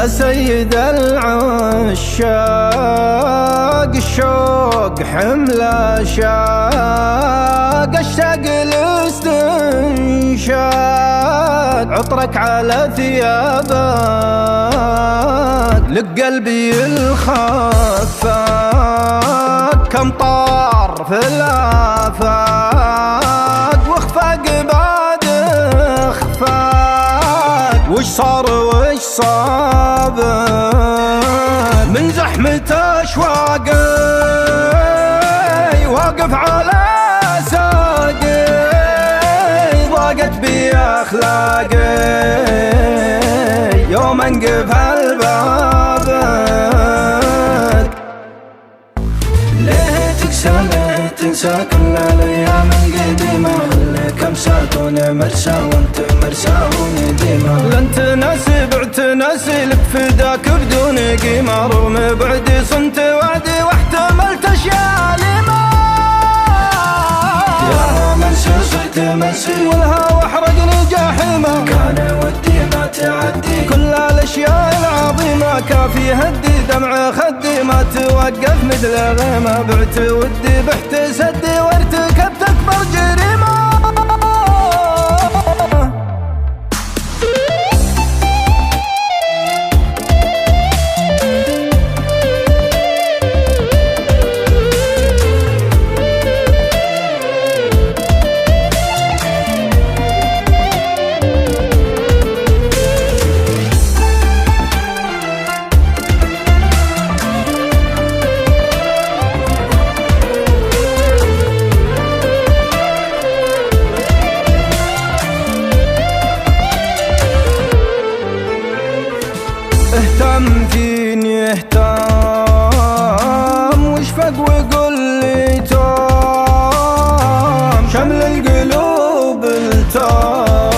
يا سيد العشاق الشوق حمل شاق اشتاق الاستنشاق عطرك على ثيابك لك قلبي الخفاق كم طار في الآفاق واخفاق بعد اخفاق وش صار وش صابك من زحمة اشواقي واقف على ساقي ضاقت بي اخلاقي يوم انقفل بابك ليه تكسى ليه تنسى كل الايام القديمة خليك امساكون مرسى وانت مرسى ونديمة لن تناسي بعت ناسي لك فداك بدون قيمة رغم بعدي صنت وعدي واحتملت اشياء لما يا منسي صرت منسي والهوى احرقني جحيمة كان ودي ما تعدي كل الاشياء العظيمة كافي هدي دمع خدي ما توقف مثل غيمة بعت ودي بحت سدي وارتكبت اكبر جريمة اهتم فيني اهتم واشفق وقل لي توم شمل القلوب التام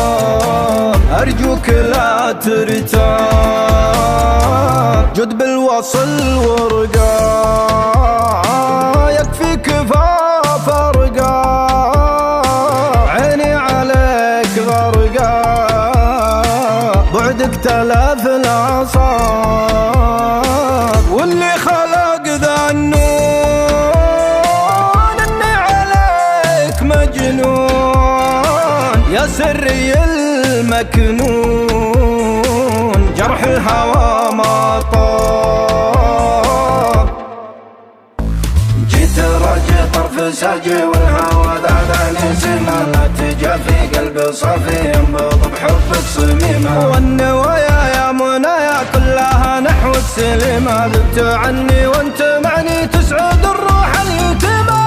ارجوك لا ترتاب جد بالوصل ورقا يكفي كفاف ارقا عيني عليك غرقا بعدك تلاف الأعصاب واللي خلق ذا النون اني عليك مجنون يا سري المكنون جرح الهوى ما طاب جيت راجع طرف ساجي والهوى ذاذاني سما لا تجافي قلبي صافي ينبض بحبك صميمة والنوايا يا منايا كلها نحو السليمة ذبت عني وانت معني تسعد الروح اليتيمة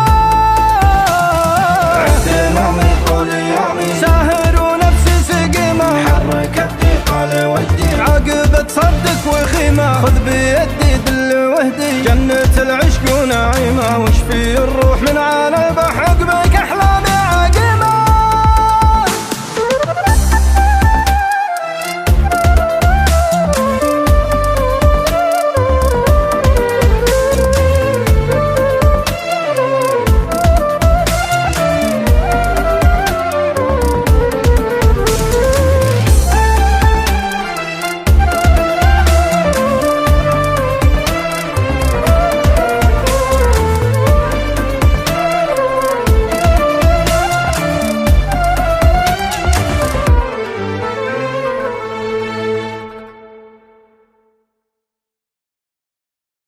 عهد نومي طول يومي ساهر ونفسي سقيمة حرك الثقة لوجدي عاقبة صدق وخيمة خذ بيدي دل وهدي جنة العشق ونعيمة واشفي الروح من على البحر